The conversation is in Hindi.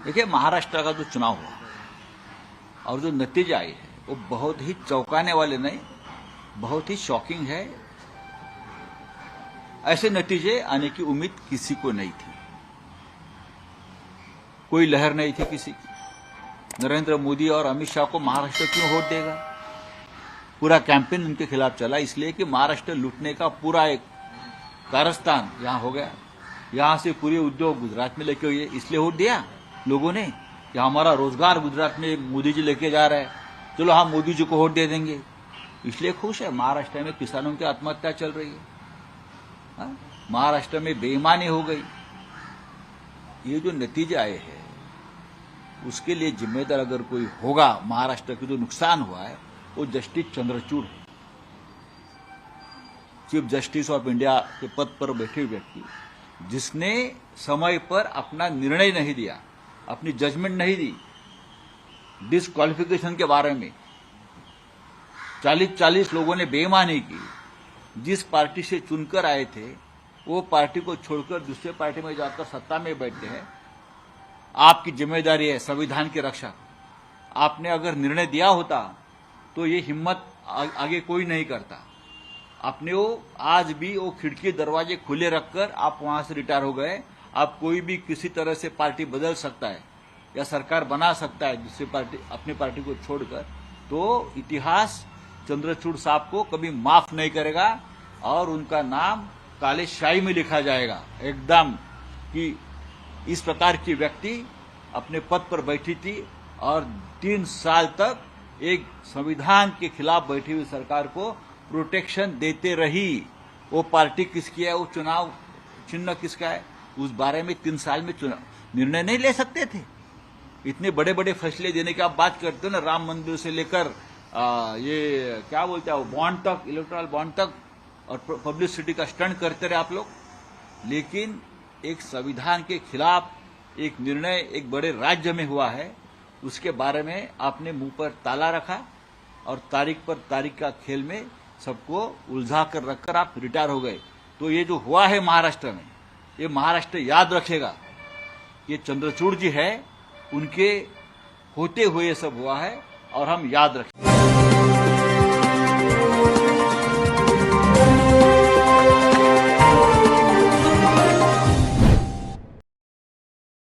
देखिए, महाराष्ट्र का जो चुनाव हुआ और जो नतीजे आए हैं वो बहुत ही चौंकाने वाले नहीं, बहुत ही शॉकिंग है। ऐसे नतीजे आने की उम्मीद किसी को नहीं थी, कोई लहर नहीं थी किसी की। नरेंद्र मोदी और अमित शाह को महाराष्ट्र क्यों वोट देगा? पूरा कैंपेन उनके खिलाफ चला, इसलिए कि महाराष्ट्र लूटने का पूरा एक कारस्तान यहां हो गया। यहां से पूरे उद्योग गुजरात में लेके हुए, इसलिए वोट दिया लोगों ने कि हमारा रोजगार गुजरात में मोदी जी लेके जा रहे हैं, चलो हम मोदी जी को वोट दे देंगे, इसलिए खुश है। महाराष्ट्र में किसानों की आत्महत्या चल रही है, महाराष्ट्र में बेईमानी हो गई। ये जो नतीजे आए हैं उसके लिए जिम्मेदार अगर कोई होगा, महाराष्ट्र के जो नुकसान हुआ है वो जस्टिस चंद्रचूड़ है। चीफ जस्टिस ऑफ इंडिया के पद पर बैठे व्यक्ति जिसने समय पर अपना निर्णय नहीं दिया, अपनी जजमेंट नहीं दी डिस्क्वालिफिकेशन के बारे में। 40 लोगों ने बेईमानी की। जिस पार्टी से चुनकर आए थे वो पार्टी को छोड़कर दूसरे पार्टी में जाकर सत्ता में बैठे हैं। आपकी जिम्मेदारी है संविधान की रक्षा। आपने अगर निर्णय दिया होता तो ये हिम्मत आगे कोई नहीं करता। आपने वो आज भी वो खिड़की दरवाजे खुले रखकर आप वहां से रिटायर हो गए। आप कोई भी किसी तरह से पार्टी बदल सकता है या सरकार बना सकता है दूसरी पार्टी, अपनी पार्टी को छोड़कर। तो इतिहास चंद्रचूड़ साहब को कभी माफ नहीं करेगा और उनका नाम काले शाही में लिखा जाएगा एकदम, कि इस प्रकार की व्यक्ति अपने पद पर बैठी थी और 3 साल तक एक संविधान के खिलाफ बैठी हुई सरकार को प्रोटेक्शन देते रही। वो पार्टी किसकी है, वो चुनाव चिन्ह किसका है, उस बारे में 3 साल में निर्णय नहीं ले सकते थे। इतने बड़े बड़े फैसले देने की आप बात करते हो ना, राम मंदिर से लेकर ये क्या बोलते हैं बॉन्ड तक, इलेक्टोरल बॉन्ड तक, और पब्लिसिटी का स्टंट करते रहे आप लोग। लेकिन एक संविधान के खिलाफ एक निर्णय एक बड़े राज्य में हुआ है, उसके बारे में आपने मुंह पर ताला रखा और तारीख पर तारीख का खेल में सबको उलझा कर रखकर आप रिटायर हो गए। तो ये जो हुआ है महाराष्ट्र में, ये महाराष्ट्र याद रखेगा। ये चंद्रचूड़ जी है, उनके होते हुए ये सब हुआ है और हम याद रखेंगे।